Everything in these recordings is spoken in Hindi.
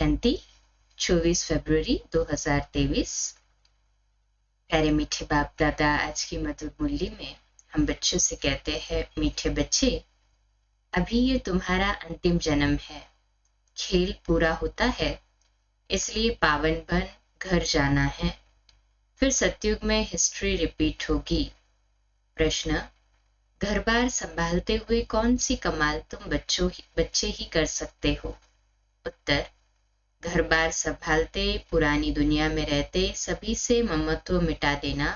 शांति 24 फरवरी 2023। प्यारे मीठे बाप दादा, आज की मधुर बोली में हम बच्चों से कहते हैं, मीठे बच्चे, अभी ये तुम्हारा अंतिम जन्म है। खेल पूरा होता है, इसलिए पावन बन घर जाना है। फिर सतयुग में हिस्ट्री रिपीट होगी। प्रश्न, घर बार संभालते हुए कौन सी कमाल तुम बच्चे ही कर सकते हो? उत्तर, घर बार संभालते, पुरानी दुनिया में रहते सभी से ममत्व मिटा देना,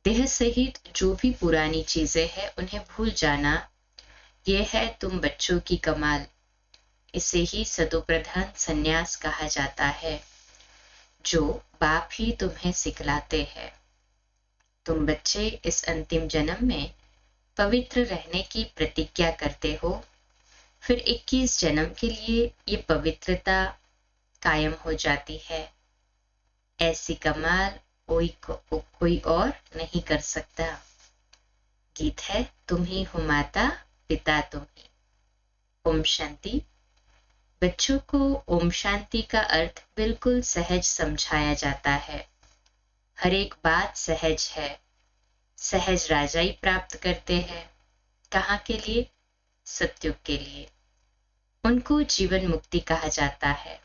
देह सहित जो भी पुरानी चीजें हैं उन्हें भूल जाना, यह है तुम बच्चों की कमाल। इसे ही सतोप्रधान संन्यास कहा जाता है, जो बाप ही तुम्हें सिखलाते हैं। तुम बच्चे इस अंतिम जन्म में पवित्र रहने की प्रतिज्ञा करते हो, फिर 21 जन्म के लिए ये पवित्रता कायम हो जाती है। ऐसी कमाल कोई और नहीं कर सकता। गीत है, तुम ही हो माता पिता तुम ही। ओम शांति। बच्चों को ओम शांति का अर्थ बिल्कुल सहज समझाया जाता है। हर एक बात सहज है। सहज राजाई प्राप्त करते हैं। कहाँ के लिए? सतयुग के लिए। उनको जीवन मुक्ति कहा जाता है।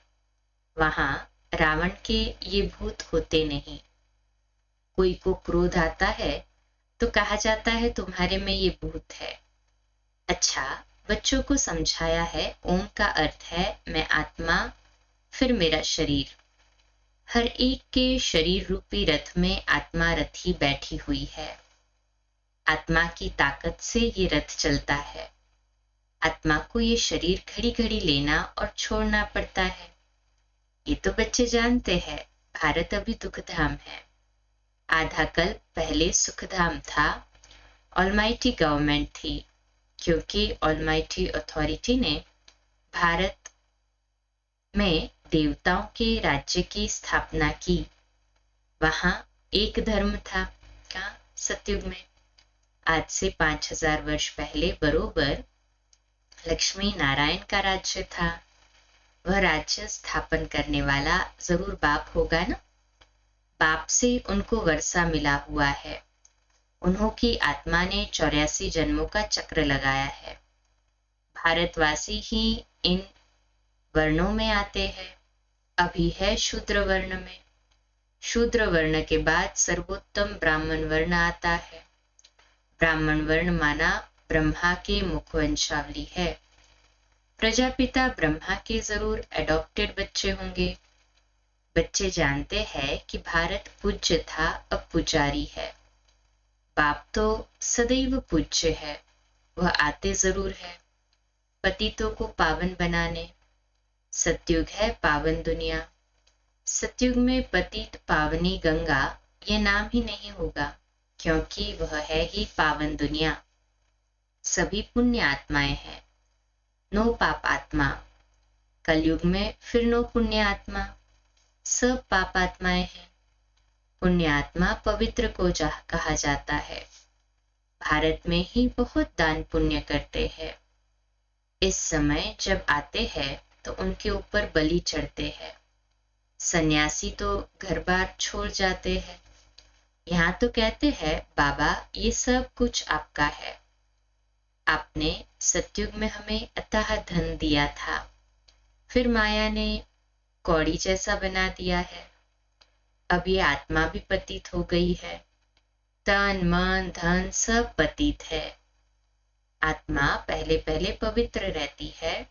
वहां रावण के ये भूत होते नहीं। कोई को क्रोध आता है तो कहा जाता है तुम्हारे में ये भूत है। अच्छा, बच्चों को समझाया है, ओम का अर्थ है मैं आत्मा, फिर मेरा शरीर। हर एक के शरीर रूपी रथ में आत्मा रथी बैठी हुई है। आत्मा की ताकत से ये रथ चलता है। आत्मा को ये शरीर घड़ी घड़ी लेना और छोड़ना पड़ता है। ये तो बच्चे जानते हैं, भारत अभी दुखधाम है। आधा कल्प पहले सुखधाम था। ऑलमाइटी गवर्नमेंट थी, क्योंकि ऑलमाइटी अथॉरिटी ने भारत में देवताओं के राज्य की स्थापना की। वहां एक धर्म था। कहाँ? सतयुग में। आज से 5000 वर्ष पहले बरोबर लक्ष्मी नारायण का राज्य था। वह राज्य स्थापन करने वाला जरूर बाप होगा ना। बाप से उनको वर्षा मिला हुआ है। उन्हों की आत्मा ने 84 जन्मों का चक्र लगाया है। भारतवासी ही इन वर्णों में आते हैं। अभी है शूद्र वर्ण में। शूद्र वर्ण के बाद सर्वोत्तम ब्राह्मण वर्ण आता है। ब्राह्मण वर्ण माना ब्रह्मा के मुखवंशावली है। प्रजापिता ब्रह्मा के जरूर एडॉप्टेड बच्चे होंगे। बच्चे जानते हैं कि भारत पूज्य था, अब पुजारी है। बाप तो सदैव पूज्य है, वह आते जरूर है पतितों को पावन बनाने। सतयुग है पावन दुनिया। सतयुग में पतित पावनी गंगा ये नाम ही नहीं होगा, क्योंकि वह है ही पावन दुनिया। सभी पुण्य आत्माएं हैं, नो पाप आत्मा। कलयुग में फिर नो पुण्य आत्मा, सब पाप आत्माएं हैं। पुण्य आत्मा पवित्र को कहा जाता है। भारत में ही बहुत दान पुण्य करते हैं। इस समय जब आते हैं तो उनके ऊपर बलि चढ़ते हैं। सन्यासी तो घर बार छोड़ जाते हैं। यहाँ तो कहते हैं, बाबा ये सब कुछ आपका है। आपने सतयुग में हमें अथाह धन दिया था, फिर माया ने कौड़ी जैसा बना दिया है। अब ये आत्मा भी पतित हो गई है। तन मन धन सब पतित है। आत्मा पहले पहले पवित्र रहती है,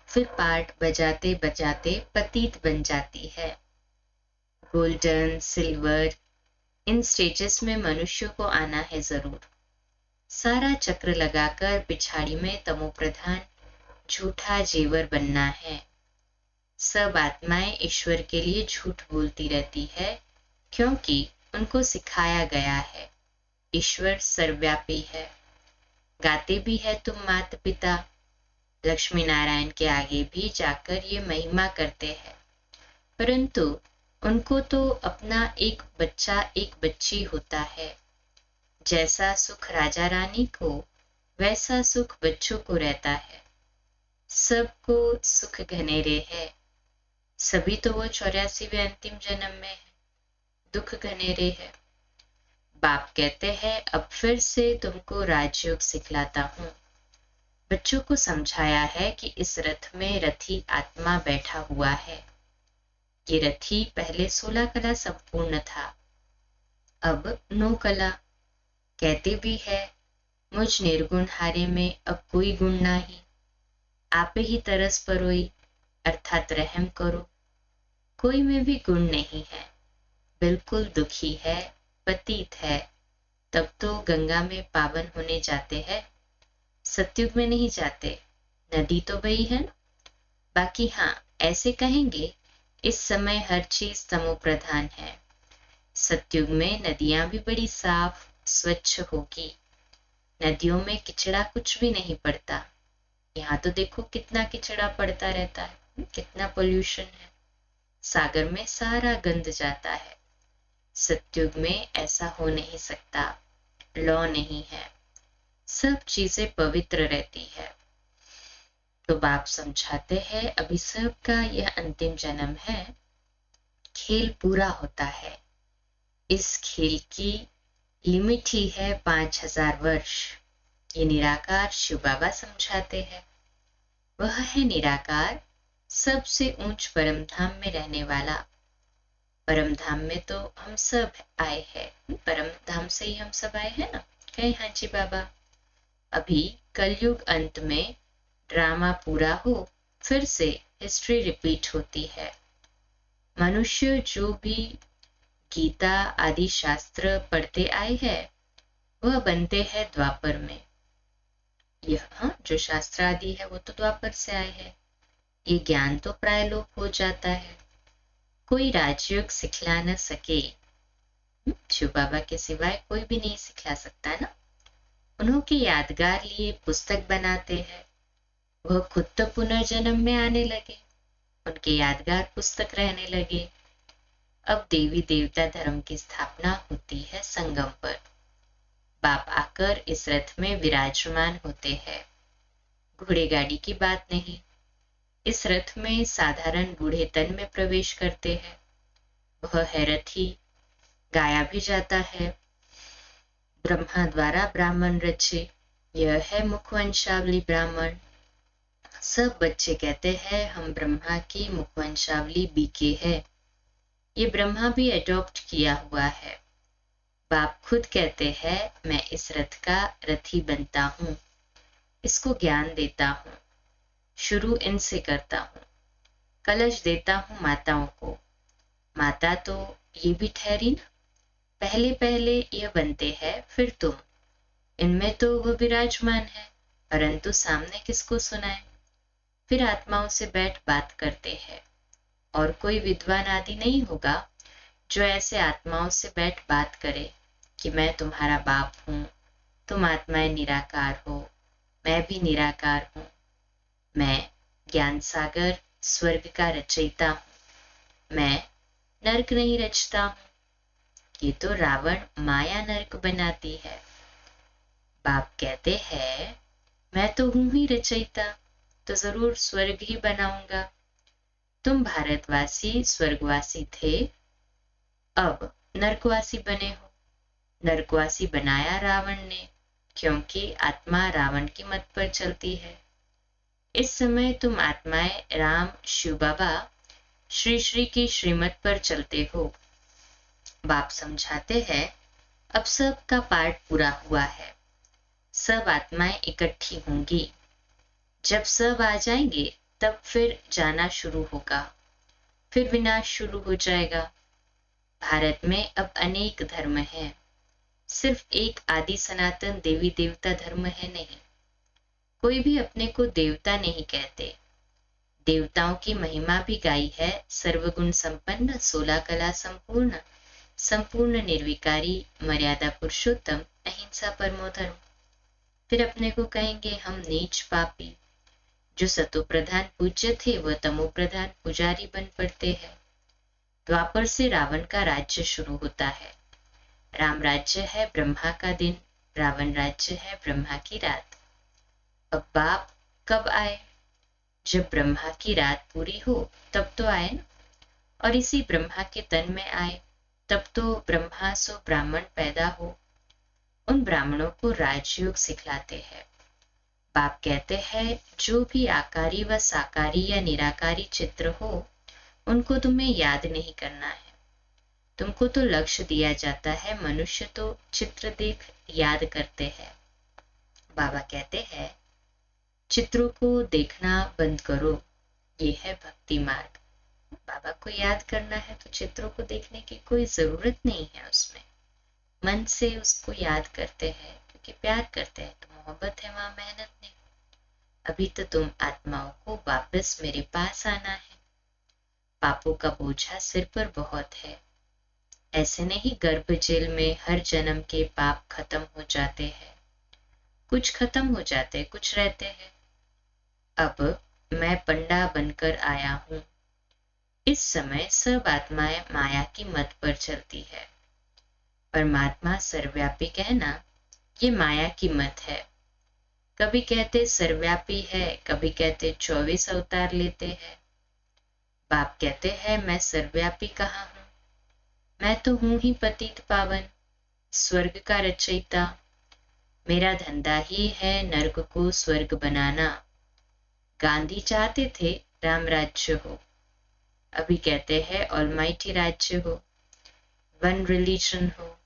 फिर पाठ बजाते बजाते पतित बन जाती है। गोल्डन, सिल्वर, इन स्टेजेस में मनुष्य को आना है जरूर। सारा चक्र लगाकर पिछाड़ी में तमोप्रधान झूठा जेवर बनना है। सब आत्माएं ईश्वर के लिए झूठ बोलती रहती है, क्योंकि उनको सिखाया गया है ईश्वर सर्वव्यापी है। गाते भी है तुम माता पिता। लक्ष्मी नारायण के आगे भी जाकर ये महिमा करते हैं, परंतु उनको तो अपना एक बच्चा एक बच्ची होता है। जैसा सुख राजा रानी को, वैसा सुख बच्चों को रहता है। सबको सुख घनेरे है, सभी तो वो 84वें अंतिम जन्म में है, दुख घनेरे है। बाप कहते हैं अब फिर से तुमको राजयोग सिखलाता हूँ। बच्चों को समझाया है कि इस रथ में रथी आत्मा बैठा हुआ है। ये रथी पहले 16 कला संपूर्ण था, अब 9 कला। कहते भी है मुझ निर्गुण हारे में अब कोई गुण नाही, आप ही तरस परोई अर्थात रहम करो। कोई में भी गुण नहीं है, बिल्कुल दुखी है, पतित है। तब तो गंगा में पावन होने जाते हैं, सतयुग में नहीं जाते। नदी तो वही है ना। बाकी हाँ, ऐसे कहेंगे इस समय हर चीज तमो प्रधान है। सतयुग में नदियां भी बड़ी साफ स्वच्छ होगी, नदियों में किचड़ा कुछ भी नहीं पड़ता। यहाँ तो देखो कितना किचड़ा पड़ता रहता है, कितना पोल्यूशन है। सागर में सारा गंद जाता है। सतयुग में ऐसा हो नहीं सकता, लॉ नहीं है, सब चीजें पवित्र रहती है। तो बाप समझाते हैं अभी सबका यह अंतिम जन्म है, खेल पूरा होता है। इस खेल की लिमिट ही है 5000 वर्ष। ये निराकार शिव बाबा समझाते हैं। वह है निराकार, सबसे ऊंच परम धाम में रहने वाला। परम धाम में तो हम सब आए हैं, परम धाम से ही हम सब आए हैं ना। कहे हाँ जी बाबा। अभी कलयुग अंत में ड्रामा पूरा हो, फिर से हिस्ट्री रिपीट होती है। मनुष्य जो भी गीता आदि शास्त्र पढ़ते आए हैं, वह बनते हैं द्वापर में। यह जो शास्त्र आदि है वो तो द्वापर से आए हैं। ये ज्ञान तो प्राय लोप हो जाता है, कोई राजयोग सिखला न सके। शिव बाबा के सिवाय कोई भी नहीं सिखला सकता ना। उन्होंने यादगार लिए पुस्तक बनाते हैं। वह खुद तो पुनर्जन्म में आने लगे, उनके यादगार पुस्तक रहने लगे। अब देवी देवता धर्म की स्थापना होती है संगम पर। बाप आकर इस रथ में विराजमान होते हैं। घोड़े गाड़ी की बात नहीं, इस रथ में साधारण बूढ़े तन में प्रवेश करते हैं। वह है रथी, गाया भी जाता है ब्रह्मा द्वारा ब्राह्मण रचे, यह है मुखवंशावली ब्राह्मण। सब बच्चे कहते हैं हम ब्रह्मा की मुखवंशावली बीके है। ये ब्रह्मा भी अडॉप्ट किया हुआ है। बाप खुद कहते हैं मैं इस रथ का रथी बनता हूँ, इसको ज्ञान देता हूँ, शुरू इनसे करता हूँ। कलश देता हूँ माताओं को। माता तो ये भी ठहरी ना, पहले पहले यह बनते हैं फिर तुम। इनमें तो वह विराजमान है, परंतु सामने किसको सुनाए। फिर आत्माओं से बैठ बात करते हैं, और कोई विद्वान आदि नहीं होगा जो ऐसे आत्माओं से बैठ बात करे कि मैं तुम्हारा बाप हूँ, तुम आत्माएं निराकार हो, मैं भी निराकार हूँ, मैं ज्ञान सागर स्वर्ग का रचयिता हूँ, मैं नरक नहीं रचता हूँ। ये तो रावण माया नरक बनाती है। बाप कहते हैं मैं तो हूं ही रचयिता, तो जरूर स्वर्ग ही बनाऊंगा। तुम भारतवासी स्वर्गवासी थे, अब नरकवासी बने हो। नरकवासी बनाया रावण ने, क्योंकि आत्मा रावण की मत पर चलती है। इस समय तुम आत्माएं राम शिव बाबा श्री श्री की श्रीमत पर चलते हो। बाप समझाते हैं अब सब का पार्ट पूरा हुआ है, सब आत्माएं इकट्ठी होंगी। जब सब आ जाएंगे तब फिर जाना शुरू होगा, फिर विनाश शुरू हो जाएगा। भारत में अब अनेक धर्म हैं, सिर्फ एक आदि सनातन देवी देवता धर्म है नहीं। कोई भी अपने को देवता नहीं कहते। देवताओं की महिमा भी गाई है, सर्वगुण संपन्न 16 कला संपूर्ण, संपूर्ण निर्विकारी मर्यादा पुरुषोत्तम अहिंसा परमो धर्म। फिर अपने को कहेंगे हम नीच पापी। जो सतो प्रधान पूज्य थे वह तमो प्रधान पुजारी बन पड़ते हैं। द्वापर से रावण का राज्य शुरू होता है। राम राज्य है ब्रह्मा का दिन, रावण राज्य है ब्रह्मा की रात। अब बाप कब आए? जब ब्रह्मा की रात पूरी हो तब तो आए ना। और इसी ब्रह्मा के तन में आए, तब तो ब्रह्मा सो ब्राह्मण पैदा हो। उन ब्राह्मणों को राजयोग सिखलाते हैं। बाप कहते हैं जो भी आकारी व साकारी या निराकारी चित्र हो उनको तुम्हें याद नहीं करना है। तुमको तो लक्ष्य दिया जाता है, मनुष्य तो चित्र देख याद करते हैं। बाबा कहते हैं चित्रों को देखना बंद करो, ये है भक्ति मार्ग। बाबा को याद करना है तो चित्रों को देखने की कोई जरूरत नहीं है। उसमें मन से उसको याद करते हैं क्योंकि प्यार करते हैं, तो मोहब्बत है, वहां मेहनत नहीं। अभी तो तुम आत्माओं को वापस मेरे पास आना है। पापों का बोझा सिर पर बहुत है। ऐसे नहीं गर्भ जेल में हर जन्म के पाप खत्म हो जाते हैं। कुछ खत्म हो जाते, कुछ रहते हैं। अब मैं पंडा बनकर आया हूं। इस समय सब आत्माएं माया की मत पर चलती है। परमात्मा सर्वव्यापी कहना ये माया की मत है। कभी कहते सर्वव्यापी है, कभी कहते 24 अवतार लेते हैं। बाप कहते हैं मैं सर्वव्यापी कहाँ हूं, मैं तो हूं ही पतित पावन, स्वर्ग का रचयिता। मेरा धंधा ही है नर्क को स्वर्ग बनाना। गांधी चाहते थे राम राज्य हो, अभी कहते हैं ऑलमाइटी राज्य हो, वन रिलीजन हो।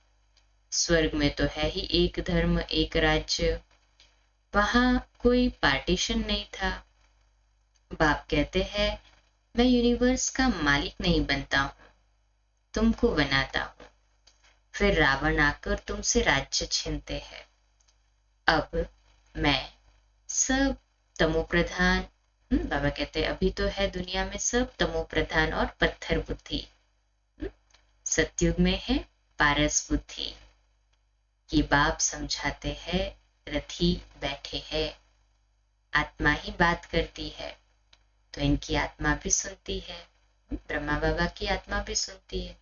स्वर्ग में तो है ही एक धर्म एक राज्य, वहां कोई पार्टीशन नहीं था। बाप कहते हैं मैं यूनिवर्स का मालिक नहीं बनता हूं, तुमको बनाता हूं। फिर रावण आकर तुमसे राज्य छीनते हैं। अब मैं सब तमो प्रधान, बाबा कहते हैं अभी तो है दुनिया में सब तमो प्रधान और पत्थर बुद्धि, सतयुग में है पारस बुद्धि। ये बाप समझाते हैं रथी बैठे हैं। आत्मा ही बात करती है तो इनकी आत्मा भी सुनती है, ब्रह्मा बाबा की आत्मा भी सुनती है।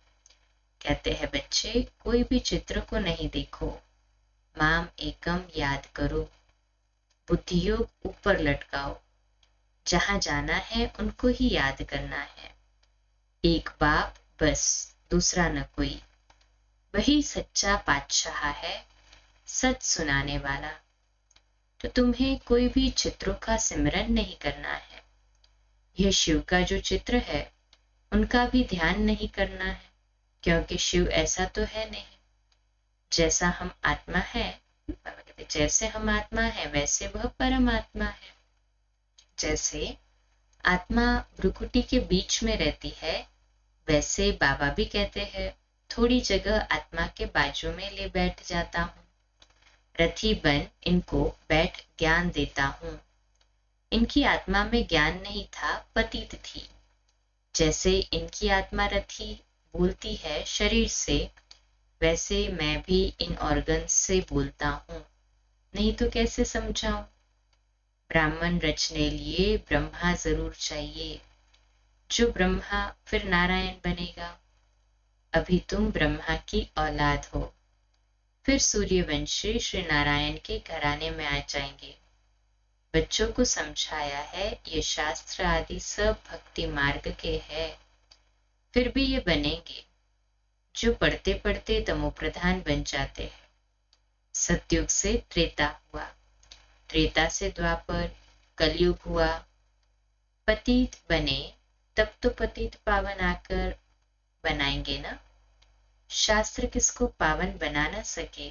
कहते हैं बच्चे कोई भी चित्र को नहीं देखो, माम एकम याद करो, बुद्धियोग ऊपर लटकाओ। जहां जाना है उनको ही याद करना है। एक बाप बस, दूसरा न कोई। वही सच्चा पातशाह है, सच सुनाने वाला। तो तुम्हें कोई भी चित्रों का सिमरन नहीं करना है। यह शिव का जो चित्र है उनका भी ध्यान नहीं करना है, क्योंकि शिव ऐसा तो है नहीं। जैसा हम आत्मा है, जैसे हम आत्मा है वैसे वह परमात्मा है। जैसे आत्मा भ्रुकुटी के बीच में रहती है, वैसे बाबा भी कहते हैं थोड़ी जगह आत्मा के बाजू में ले बैठ जाता हूँ। रथी बन इनको बैठ ज्ञान देता हूँ। इनकी आत्मा में ज्ञान नहीं था, पतित थी। जैसे इनकी आत्मा रथी बोलती है शरीर से, वैसे मैं भी इन ऑर्गन से बोलता हूँ। नहीं तो कैसे समझाऊं? ब्राह्मण रचने लिए ब्रह्मा जरूर चाहिए। जो ब्रह्मा फिर नारायण बनेगा। अभी तुम ब्रह्मा की औलाद हो, फिर सूर्यवंशी श्री नारायण के घराने में आ जाएंगे। बच्चों को समझाया है ये शास्त्र आदि सब भक्ति मार्ग के है, फिर भी ये बनेंगे जो पढ़ते पढ़ते तमो प्रधान बन जाते हैं। सतयुग से त्रेता हुआ, त्रेता से द्वापर, कलयुग हुआ। पतित बने तब तो पतित पावन आकर बनाएंगे ना। शास्त्र किसको पावन बना न सके।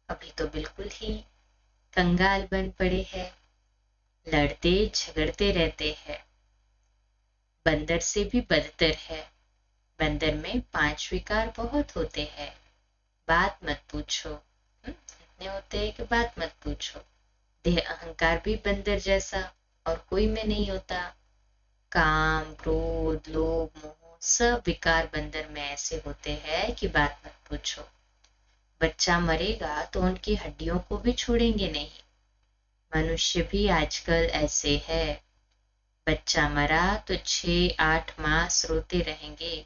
अभी तो बिल्कुल ही कंगाल बन पड़े हैं, लड़ते झगड़ते रहते हैं। बंदर से भी बदतर है। बंदर में 5 विकार बहुत होते हैं, बात मत पूछो। इतने होते हैं कि बात मत पूछो। देह अहंकार भी बंदर जैसा और कोई में नहीं होता। काम, क्रोध, लोभ, मोह सब विकार बंदर में ऐसे होते हैं कि बात मत पूछो। बच्चा मरेगा तो उनकी हड्डियों को भी छोड़ेंगे नहीं। मनुष्य भी आजकल ऐसे है। बच्चा मरा तो 6-8 मास रोते रहेंगे।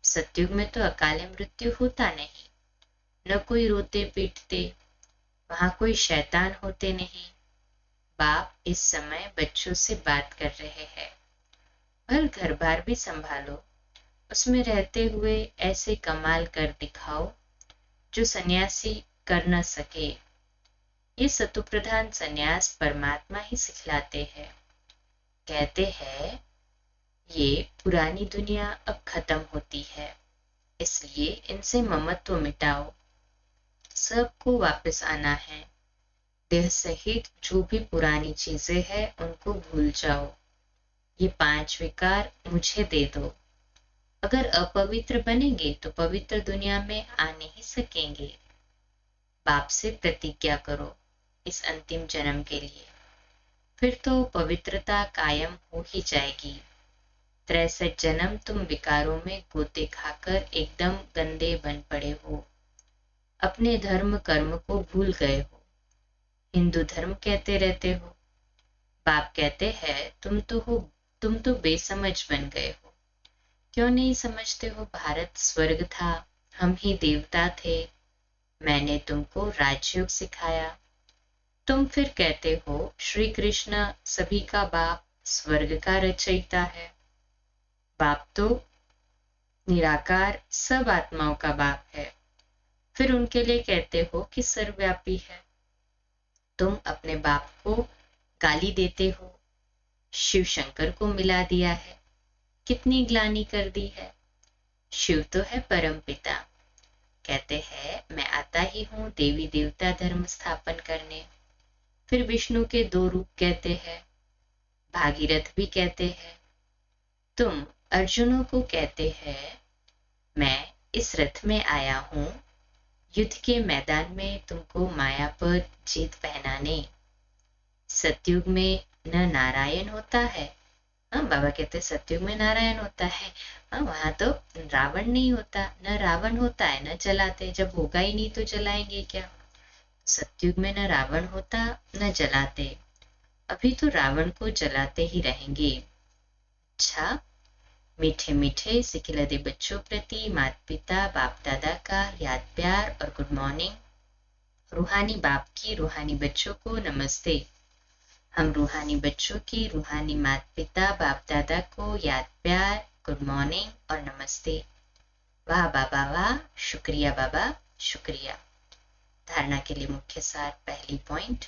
सतयुग में तो अकाले मृत्यु होता नहीं, न कोई रोते पीटते, वहां कोई शैतान होते नहीं। बाप इस समय बच्चों से बात कर रहे हैं, भल घर बार भी संभालो, उसमें रहते हुए ऐसे कमाल कर दिखाओ जो सन्यासी कर न सके। ये सतुप्रधान सन्यास परमात्मा ही सिखलाते हैं। कहते हैं ये पुरानी दुनिया अब खत्म होती है, इसलिए इनसे ममत्व मिटाओ। सबको वापस आना है। देह सहित जो भी पुरानी चीजें हैं उनको भूल जाओ। ये 5 विकार मुझे दे दो। अगर अपवित्र बनेंगे तो पवित्र दुनिया में आ नहीं सकेंगे। बाप से प्रतिज्ञा करो इस अंतिम जन्म के लिए, फिर तो पवित्रता कायम हो ही जाएगी। 63 जन्म तुम विकारों में गोते खाकर एकदम गंदे बन पड़े हो। अपने धर्म कर्म को भूल गए हो। हिंदू धर्म कहते रहते हो। बाप कहते हैं तुम तो बेसमझ बन गए हो। क्यों नहीं समझते हो भारत स्वर्ग था, हम ही देवता थे। मैंने तुमको राजयोग सिखाया। तुम फिर कहते हो श्री कृष्ण सभी का बाप, स्वर्ग का रचयिता है। बाप तो निराकार सब आत्माओं का बाप है। फिर उनके लिए कहते हो कि सर्वव्यापी है। तुम अपने बाप को गाली देते हो। शिव शंकर को मिला दिया है। कितनी ग्लानि कर दी है। शिव तो है परम पिता। कहते हैं मैं आता ही हूं देवी देवता धर्म स्थापन करने। फिर विष्णु के 2 रूप कहते हैं। भागीरथ भी कहते हैं। तुम अर्जुनों को कहते हैं मैं इस रथ में आया हूं युद्ध के मैदान में तुमको माया पर जीत पहनाने। सतयुग में न नारायण होता है। हाँ, बाबा कहते हैं सतयुग में नारायण होता है। हाँ, वहां तो रावण नहीं होता, न रावण होता है, न जलाते। जब होगा ही नहीं तो जलाएंगे क्या। सतयुग में न रावण होता न जलाते। अभी तो रावण को जलाते ही रहेंगे। अच्छा, मीठे मीठे सिखिलदे बच्चों प्रति माता पिता बाप दादा का याद प्यार और गुड मॉर्निंग। रूहानी बाप की रूहानी बच्चों को नमस्ते। हम रूहानी बच्चों की रूहानी माता पिता बाप दादा को याद प्यार, गुड मॉर्निंग और नमस्ते। वाह बाबा वाह, शुक्रिया बाबा शुक्रिया। धारणा के लिए मुख्य सार। पहली पॉइंट,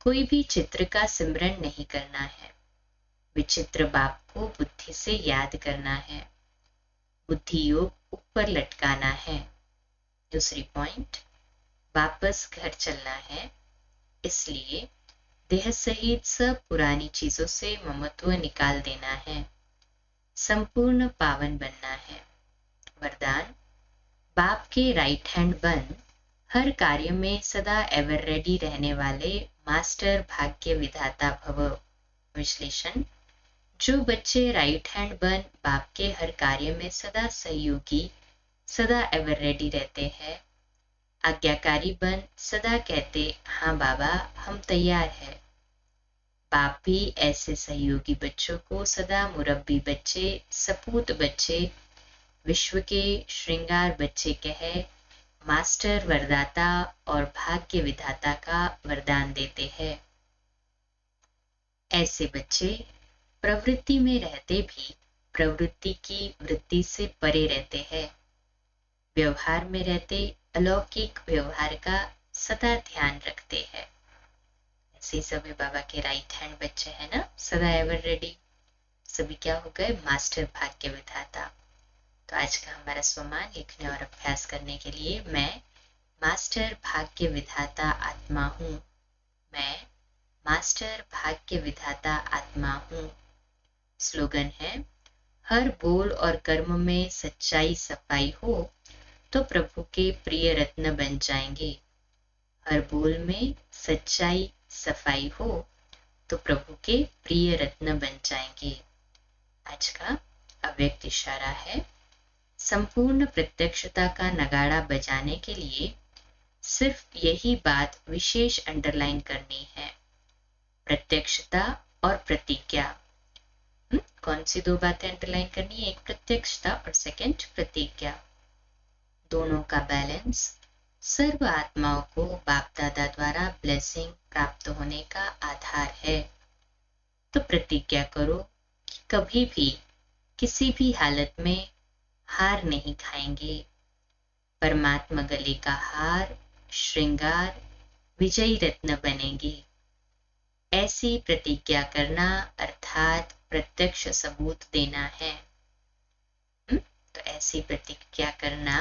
कोई भी चित्र का सिमरन नहीं करना है। विचित्र बाप को बुद्धि से याद करना है। बुद्धि योग ऊपर लटकाना है। दूसरी पॉइंट, वापस घर चलना है, इसलिए देह सहित सब पुरानी चीजों से ममत्व निकाल देना है। संपूर्ण पावन बनना है। वरदान, बाप के राइट हैंड बन हर कार्य में सदा एवर रेडी रहने वाले मास्टर भाग्य विधाता भव। विश्लेषण, जो बच्चे राइट हैंड बन बाप के हर कार्य में सदा सहयोगी, सदा एवर रेडी रहते हैं, आज्ञाकारी बन सदा कहते हाँ बाबा हम तैयार हैं। बाप भी ऐसे सहयोगी बच्चों को सदा मुरब्बी बच्चे, सपूत बच्चे, विश्व के श्रृंगार बच्चे कहे मास्टर वरदाता और भाग्य विधाता का वरदान देते हैं। ऐसे बच्चे प्रवृत्ति में रहते भी प्रवृत्ति की वृत्ति से परे रहते हैं। व्यवहार में रहते अलौकिक व्यवहार का सदा ध्यान रखते हैं। ऐसे सभी बाबा के राइट हैंड बच्चे हैं ना, सदा एवर रेडी। सभी क्या हो गए, मास्टर भाग्य विधाता। तो आज का हमारा स्वमान लिखने और अभ्यास करने के लिए, मैं मास्टर भाग्य विधाता आत्मा हूँ। मैं मास्टर भाग्य विधाता आत्मा हूँ। स्लोगन है, हर बोल और कर्म में सच्चाई सफाई हो तो प्रभु के प्रिय रत्न बन जाएंगे। हर बोल में सच्चाई सफाई हो तो प्रभु के प्रिय रत्न बन जाएंगे। आज का अव्यक्त इशारा है, संपूर्ण प्रत्यक्षता का नगाड़ा बजाने के लिए सिर्फ यही बात विशेष अंडरलाइन करनी है, प्रत्यक्षता और प्रतिज्ञा। कौन सी 2 बातें अंडरलाइन करनी है, एक प्रत्यक्षता और सेकंड प्रतिज्ञा। दोनों का बैलेंस सर्व आत्माओं को बाप दादा द्वारा ब्लेसिंग प्राप्त होने का आधार है। तो प्रतिज्ञा करो कि कभी भी किसी भी हालत में हार नहीं खाएंगे। परमात्मा गले का हार, श्रृंगार, विजयी रत्न बनेंगे। ऐसी प्रतिज्ञा करना अर्थात प्रत्यक्ष सबूत देना है। तो ऐसी प्रतिज्ञा करना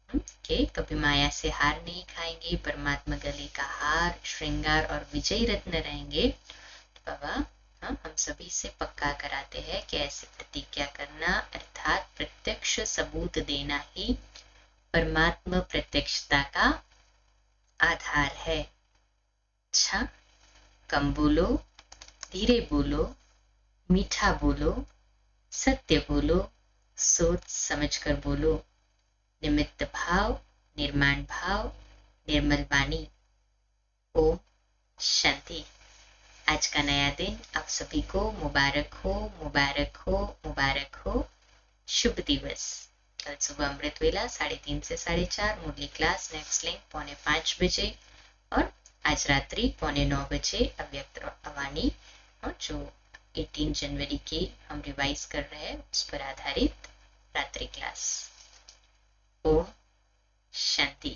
कि कभी माया से हार नहीं खाएंगे, परमात्मा गले का हार, श्रृंगार और विजयी रत्न रहेंगे। तो बाबा हम सभी से पक्का कराते हैं कि ऐसी प्रतिज्ञा करना अर्थात प्रत्यक्ष सबूत देना ही परमात्मा प्रत्यक्षता का आधार है। अच्छा, कम बोलो, धीरे बोलो, मीठा बोलो, सत्य बोलो, सोच समझकर बोलो। निमित्त भाव, निर्माण भाव, निर्मल वाणी। ओम शांति। आज का नया दिन आप सभी को मुबारक हो, मुबारक हो, मुबारक हो। शुभ दिवस। कल सुबह अमृत वेला 3:30 से 4:30 मुरली क्लास, नेक्स्ट लिंक 4:45 बजे, और आज रात्रि 8:45 बजे अव्यक्त वाणी, और जो 18 जनवरी की हम रिवाइज कर रहे हैं उस पर आधारित रात्रि क्लास। ओम शांति।